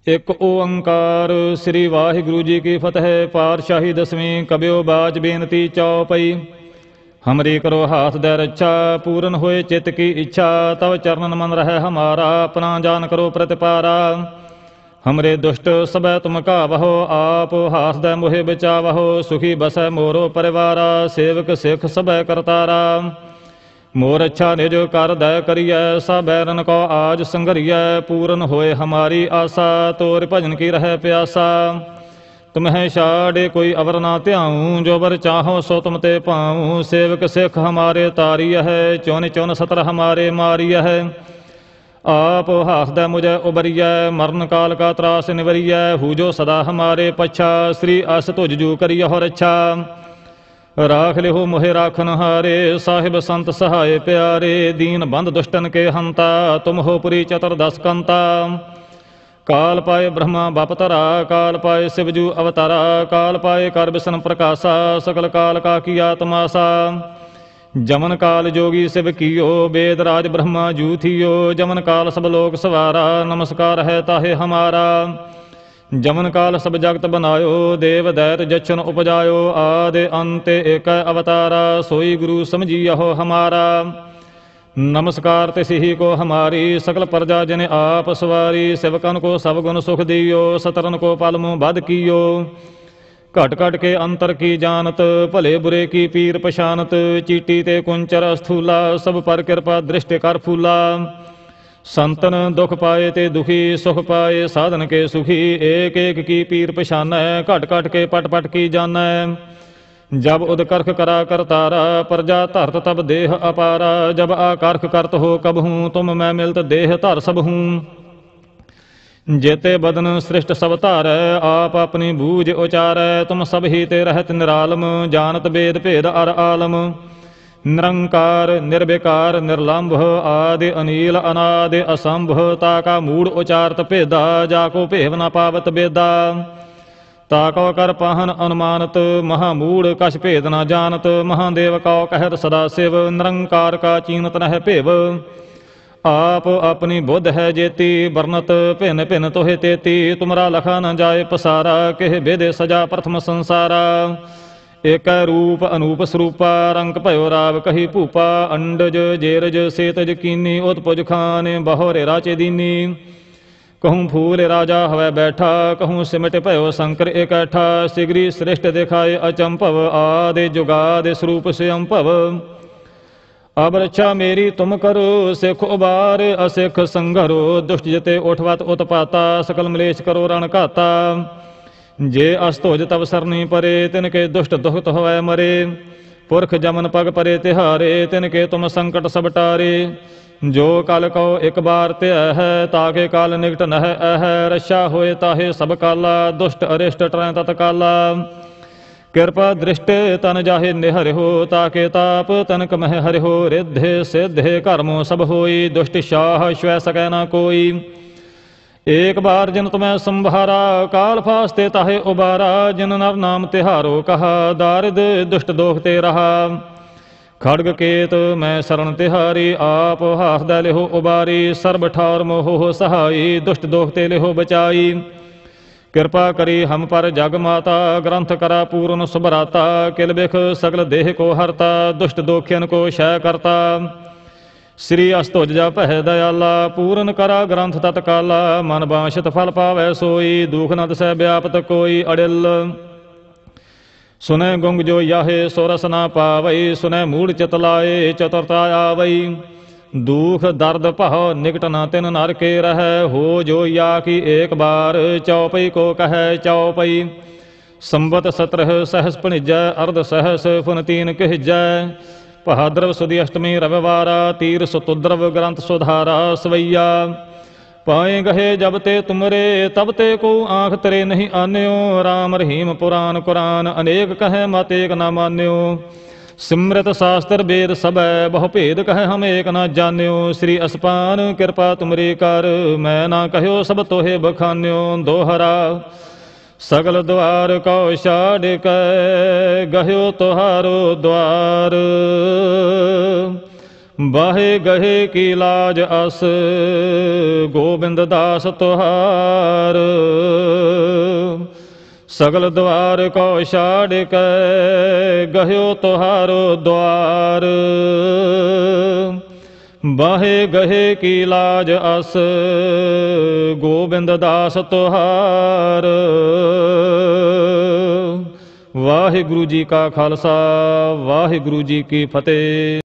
एक ओंकार। श्री वाहिगुरु जी की फतेह। पातशाही दसवीं। कबियो बाज बेनती चौपई। हमरी करो हाथ दे रक्षा, पूरन होए चित्त की इच्छा। तव चरणन मन रहे हमारा, अपना जान करो प्रतिपारा। हमरे दुष्ट सबै तुम कावहो, आप हाथ दे मोहे बचावहो। सुखी बसै मोरो परिवारा, सेवक सिख सबै करतारा। मोर अच्छा निज कर दै करिय, सा बैरन को आज संघरिय। पूरन होए हमारी आशा, तोर भजन की रह प्यासा। तुम्हें छाड़े कोई अवर ना त्याऊँ, जो बर चाहो सो तुम ते पाऊँ। सेवक सिख हमारे तारिय है, चौन चौन सतर हमारे मारिय है। आप हाथ दे मुझे उबरिय, मरण काल का त्रास निवरिय। हूजो सदा हमारे पच्छा, श्री अस तुझ जू करिय हो रक्षा। राख लिहो मोहे राखन हारे, साहिब संत सहाय प्यारे। दीन बंद दुष्टन के हंता, तुम हो पुरी चतुर्दश कंता। काल पाए ब्रह्मा बापतरा, काल पाए शिवजू अवतारा। काल पाए कर बिसन प्रकाशा, सकल काल का किया तमाशा। जमन काल जोगी शिव कियो, वेद राज ब्रह्मा जू थियो। जमन काल सब लोग सवारा, नमस्कार है ताहे हमारा। जमन काल सब जगत बनायो, देव दैत जच्छन उपजायो। आदि अंत एक अवतारा, सोई गुरु समझियो हमारा। नमस्कार तिसही को हमारी, सकल प्रजा जन आप सवारी। सेवकन को सब गुण सुख दियो, सतरन को पालमु बद कियो। घट घट के अंतर की जानत, भले बुरे की पीर पशानत। चीटी ते कुंचर स्थूला, सब पर कृपा दृष्टि कर फूला। संतन दुख पाए ते दुखी, सुख पाए साधन के सुखी। एक एक की पीर पशान, घट घट के पट पट की जान। जब उदकर्ख करा करतारा, प्रजा धरत तब देह अपारा। जब आकर्ख करत हो कब हूँ, तुम मैं मिलत देह धर सब हूँ। जेते बदन सृष्ट सब धारै, आप अपनी बूझ उचारै। तुम सब ही ते रहत निरालम, जानत वेद भेद अर आलम। निरंकार निर्विकार निर्लंभ, आदि अनील अनादि असंभ। ताका मूढ़ उचारत भेदा, जाको भेव न पावत बेदा। ताको कर पाहन अनुमानत, महामूढ़ कछ भेद न जानत। महादेव कौ कहत सदा शिव, निरंकार का चीनत नह भेव। आप अपनी बुद्ध है जेती, बरनत भिन भिन तोहे तेती। तुमरा लखा न जाए पसारा, केह बेदे सजा प्रथम संसारा। एक रूप अनूप स्वरूपा, रंग भयो राव कही भूपा। अंडज जेरज सेतज कीनी, उत्पुज खान बहोरे राचे दीनी। कहूँ फूल राजा हवै बैठा, कहूँ सिमट भयो शंकर इकट्ठा। सिगरी श्रेष्ठ दिखाए अचंभव, आदि जुगादि स्वरूप स्वयं भव। अब रक्षा मेरी तुम करो, सिख उबार असिख संघरो। दुष्ट जते उठवत उत्पाता, सकल मलेश करो रण घाता। जे अस्तोज तब सरनी परे, तिनके दुष्ट दुखत होवै मरे। पुरख जमन पग परे तिहारे, तिनके तुम संकट सब टारे। जो कल को एक बार त्यह है, ताके काल निकट नह अह। रक्षा होए ताहे सब काला, दुष्ट अरिष्ट टरै तत्काला। कृपा दृष्टि तन जाहे निहर हो, ताके ताप तनक मह हरि हो। रिद्धे सिद्धे कर्मो सब होई, दुष्ट शाह श्वै सकै न कोई। एक बार जिन तुम्हें संभारा, काल फास्ते ताहे उबारा। जिन नर नाम तिहारो कहा, दारिद दुष्ट दोख ते रहा। खड्ग केत मैं शरण तिहारी, आप हाथ दे लिहो उबारी। सर्ब ठार मोहो सहाई, दुष्ट दोख ते लिहो बचाई। कृपा करी हम पर जग माता, ग्रंथ करा पूर्ण सुभराता। किल बिख सगल देह को हरता, दुष्ट दोखियन को क्षय करता। श्री अस्तुज जपह दयाला, पूरन करा ग्रंथ तत्काला। मन बांछित फल पावै सोई, दुख न दिसै व्यापत कोई। अड़िल सुनै गुंग जो याहे, सो रस न पावई। सुनै मूढ़ चित लाए, चतुरता आवई। दुख दर्द पह निकट न तिन नर के रह। हो जो या की एक बार, चौपई को कह चौपई। संबत 17 सहस पणिजै, अर्ध सहस फुन 3 कहजै। भाद्रव सुदी अष्टमी रविवारा, तीर सुतुद्रव ग्रंथ सुधारा सवैया। पाए गहे जब ते तुमरे, तब ते को आँख तेरे नहीं आन्यो। राम रहीम पुराण कुरान, अनेक कहे मत एक न मान्यो। सिमृत शास्त्र वेद सबै, बहु भेद कहे हम एक न जान्यो। श्री असपान कृपा तुमरी कर, मैं ना कहो सब तोहे बखान्यो। दोहरा सगल द्वार को छाड़ कै, गह्यो तुहारो द्वार। बाहे गहे की लाज अस गोबिंद दास तुहार। सगल द्वार को छाड़ के गह्यो तुहारो द्वार। बाहे गहे की लाज अस गोबिंद दास तुहार। वाहिगुरु जी का खालसा वाहिगुरु जी की फतेह।